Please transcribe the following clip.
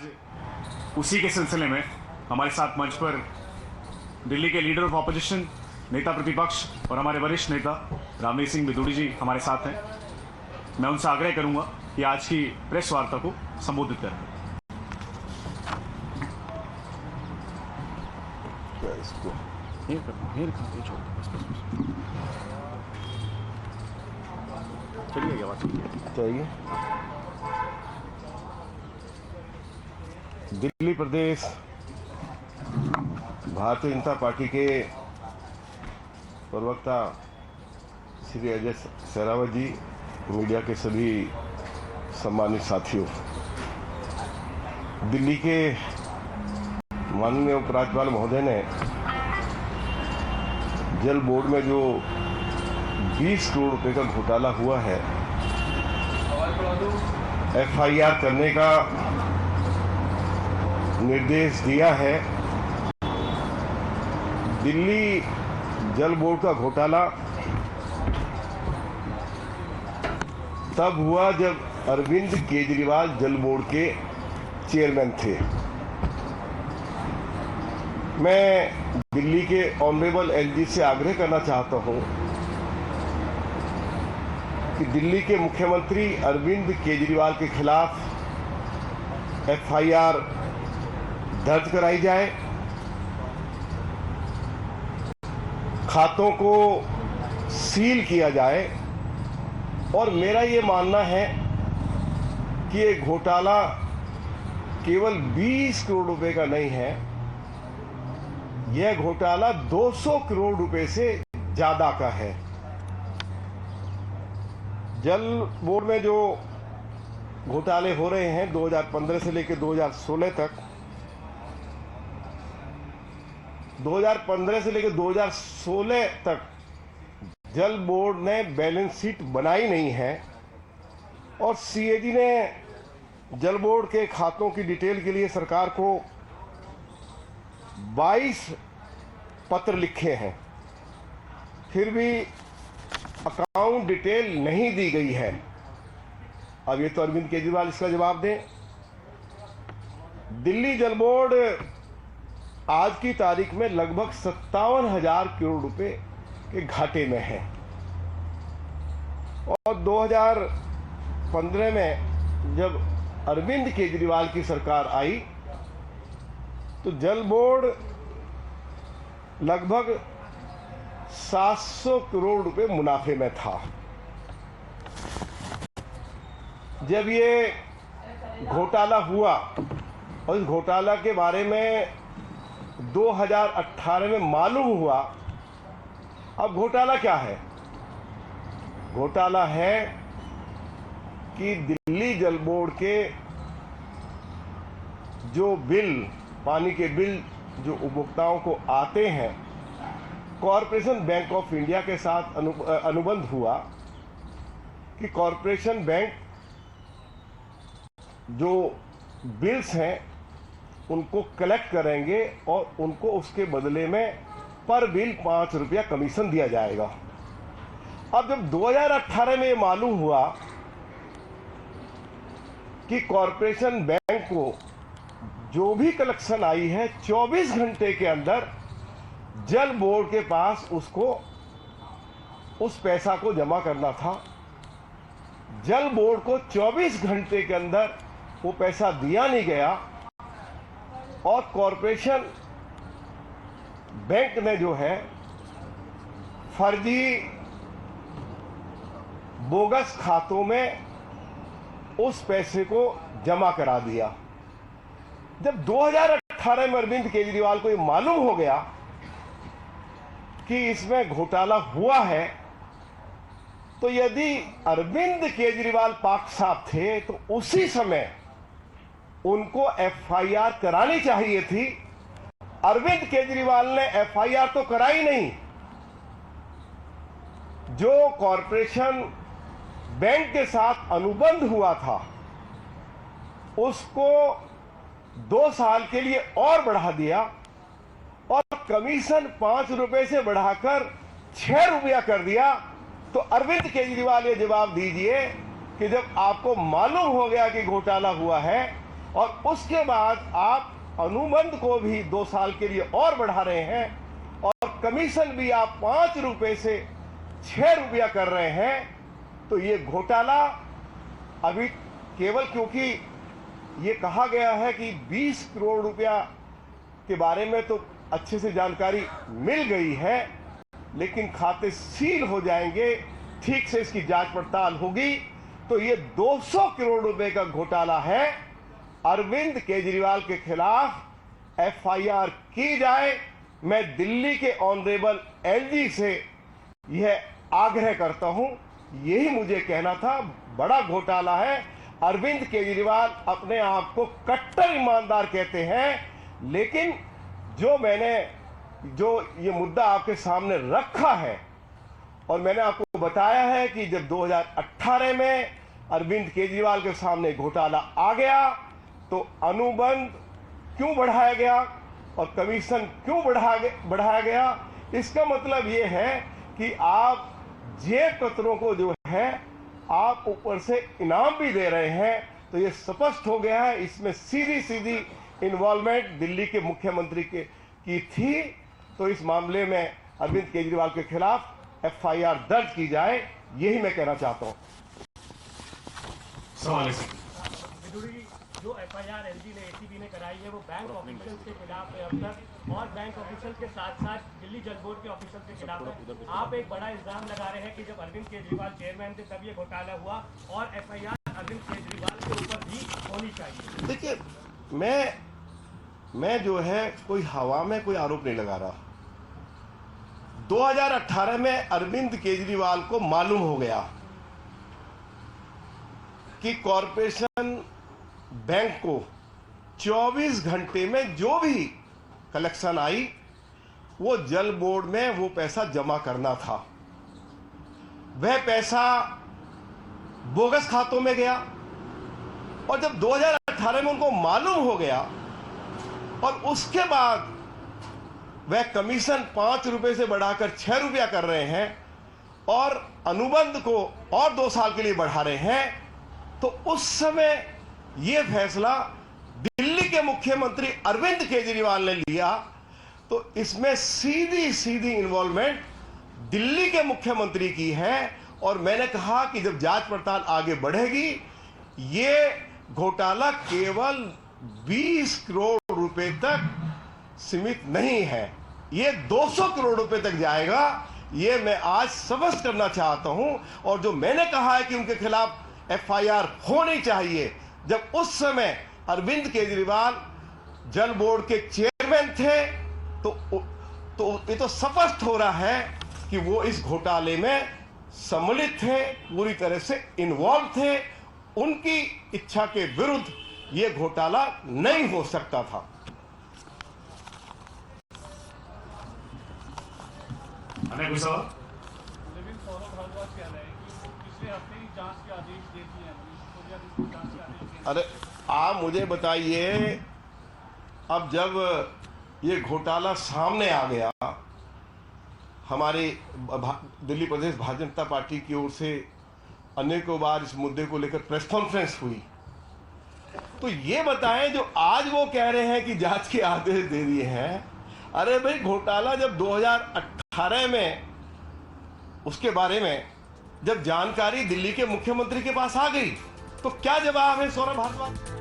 आज उसी के सिलसिले में हमारे साथ मंच पर दिल्ली के लीडर ऑफ ऑपोजिशन, नेता प्रतिपक्ष और हमारे वरिष्ठ नेता रामवीर सिंह बिदुड़ी जी हमारे साथ हैं। मैं उनसे आग्रह करूंगा कि आज की प्रेस वार्ता को संबोधित करें। चलिए बात चाहिए। दिल्ली प्रदेश भारतीय जनता पार्टी के प्रवक्ता श्री अजय सहरावत जी, मीडिया के सभी सम्मानित साथियों, दिल्ली के माननीय उपराज्यपाल महोदय ने जल बोर्ड में जो 20 करोड़ रुपए का घोटाला हुआ है, FIR करने का निर्देश दिया है। दिल्ली जल बोर्ड का घोटाला तब हुआ जब अरविंद केजरीवाल जल बोर्ड के चेयरमैन थे। मैं दिल्ली के ऑनरेबल LG से आग्रह करना चाहता हूं कि दिल्ली के मुख्यमंत्री अरविंद केजरीवाल के खिलाफ FIR दर्ज कराई जाए, खातों को सील किया जाए। और मेरा ये मानना है कि ये घोटाला केवल 20 करोड़ रुपए का नहीं है, यह घोटाला 200 करोड़ रुपए से ज्यादा का है। जल बोर्ड में जो घोटाले हो रहे हैं 2015 से लेकर 2016 तक, 2015 से लेकर 2016 तक जल बोर्ड ने बैलेंस शीट बनाई नहीं है और CAG ने जल बोर्ड के खातों की डिटेल के लिए सरकार को 22 पत्र लिखे हैं, फिर भी अकाउंट डिटेल नहीं दी गई है। अब ये तो अरविंद केजरीवाल इसका जवाब दें। दिल्ली जल बोर्ड आज की तारीख में लगभग 57,000 करोड़ रुपए के घाटे में है और 2015 में जब अरविंद केजरीवाल की सरकार आई तो जल बोर्ड लगभग 700 करोड़ रुपए मुनाफे में था। जब ये घोटाला हुआ और इस घोटाला के बारे में 2018 में मालूम हुआ, अब घोटाला क्या है? घोटाला है कि दिल्ली जल बोर्ड के जो बिल, पानी के बिल जो उपभोक्ताओं को आते हैं, कॉरपोरेशन बैंक ऑफ इंडिया के साथ अनुबंध हुआ कि कॉरपोरेशन बैंक जो बिल्स हैं उनको कलेक्ट करेंगे और उनको उसके बदले में पर बिल 5 रुपया कमीशन दिया जाएगा। अब जब 2018 में ये मालूम हुआ कि कॉरपोरेशन बैंक को जो भी कलेक्शन आई है 24 घंटे के अंदर जल बोर्ड के पास उसको उस पैसा को जमा करना था, जल बोर्ड को 24 घंटे के अंदर वो पैसा दिया नहीं गया और कॉरपोरेशन बैंक ने जो है फर्जी बोगस खातों में उस पैसे को जमा करा दिया। जब 2018 में अरविंद केजरीवाल को ये मालूम हो गया कि इसमें घोटाला हुआ है, तो यदि अरविंद केजरीवाल पाक साहब थे तो उसी समय उनको FIR करानी चाहिए थी। अरविंद केजरीवाल ने FIR तो कराई नहीं। जो कॉरपोरेशन बैंक के साथ अनुबंध हुआ था उसको 2 साल के लिए और बढ़ा दिया और कमीशन 5 रुपए से बढ़ाकर 6 रुपया कर दिया। तो अरविंद केजरीवाल ये जवाब दीजिए कि जब आपको मालूम हो गया कि घोटाला हुआ है और उसके बाद आप अनुबंध को भी 2 साल के लिए और बढ़ा रहे हैं और कमीशन भी आप 5 रुपए से 6 रुपया कर रहे हैं। तो ये घोटाला अभी केवल क्योंकि ये कहा गया है कि 20 करोड़ रुपया के बारे में तो अच्छे से जानकारी मिल गई है, लेकिन खाते सील हो जाएंगे, ठीक से इसकी जांच पड़ताल होगी तो ये 200 करोड़ रुपए का घोटाला है। अरविंद केजरीवाल के खिलाफ एफआईआर की जाए। मैं दिल्ली के ऑनरेबल एलजी से यह आग्रह करता हूं। यही मुझे कहना था। बड़ा घोटाला है। अरविंद केजरीवाल अपने आप को कट्टर ईमानदार कहते हैं, लेकिन जो ये मुद्दा आपके सामने रखा है और मैंने आपको बताया है कि जब 2018 में अरविंद केजरीवाल के सामने घोटाला आ गया तो अनुबंध क्यों बढ़ाया गया और कमीशन क्यों बढ़ाया गया, इसका मतलब ये है कि आप जेब कतरों को जो है आप ऊपर से इनाम भी दे रहे हैं। तो ये स्पष्ट हो गया है, इसमें सीधी सीधी इन्वॉल्वमेंट दिल्ली के मुख्यमंत्री की थी। तो इस मामले में अरविंद केजरीवाल के खिलाफ एफआईआर दर्ज की जाए, यही मैं कहना चाहता हूं। सवाल है जो एफआईआर एलजी ने एसीबी ने कराई है वो बैंक ऑफिशियल्स के खिलाफ है अब तक, और बैंक ऑफिशियल्स के साथ साथ दिल्ली जल बोर्ड के ऑफिशियल्स के खिलाफ है। आप एक बड़ा इल्जाम लगा रहे हैं कि जब अरविंद केजरीवाल चेयरमैन थे तब ये घोटाला हुआ और एफआईआर अरविंद केजरीवाल के ऊपर भी होनी चाहिए। देखिए, मैं जो है कोई हवा में कोई आरोप नहीं लगा रहा। 2018 में अरविंद केजरीवाल को मालूम हो गया कि कॉरपोरेशन बैंक को 24 घंटे में जो भी कलेक्शन आई वो जल बोर्ड में वो पैसा जमा करना था। वह पैसा बोगस खातों में गया और जब 2018 में उनको मालूम हो गया और उसके बाद वह कमीशन 5 रुपए से बढ़ाकर 6 रुपया कर रहे हैं और अनुबंध को और 2 साल के लिए बढ़ा रहे हैं, तो उस समय यह फैसला दिल्ली के मुख्यमंत्री अरविंद केजरीवाल ने लिया। तो इसमें सीधी सीधी इन्वॉल्वमेंट दिल्ली के मुख्यमंत्री की है और मैंने कहा कि जब जांच पड़ताल आगे बढ़ेगी, ये घोटाला केवल 20 करोड़ रुपए तक सीमित नहीं है, ये 200 करोड़ रुपए तक जाएगा। ये मैं आज स्पष्ट करना चाहता हूं। और जो मैंने कहा है कि उनके खिलाफ एफआईआर होनी चाहिए, जब उस समय अरविंद केजरीवाल जल बोर्ड के चेयरमैन थे तो ये तो स्पष्ट हो रहा है कि वो इस घोटाले में सम्मिलित थे, पूरी तरह से इन्वॉल्व थे। उनकी इच्छा के विरुद्ध ये घोटाला नहीं हो सकता था। कोई सवाल? लेकिन सौरभ भारद्वाज कह रहे हैं कि पिछले हफ्ते ही जांच के आदेश दे दिए हैं, जांच के आदेश। अरे आप मुझे बताइए, अब जब ये घोटाला सामने आ गया, हमारे दिल्ली प्रदेश भारतीय जनता पार्टी की ओर से अनेकों बार इस मुद्दे को लेकर प्रेस कॉन्फ्रेंस हुई, तो ये बताएं जो आज वो कह रहे हैं कि जांच के आदेश दे दिए हैं। अरे भाई, घोटाला जब 2018 में उसके बारे में जब जानकारी दिल्ली के मुख्यमंत्री के पास आ गई तो क्या जवाब है सौरभ भारद्वाज?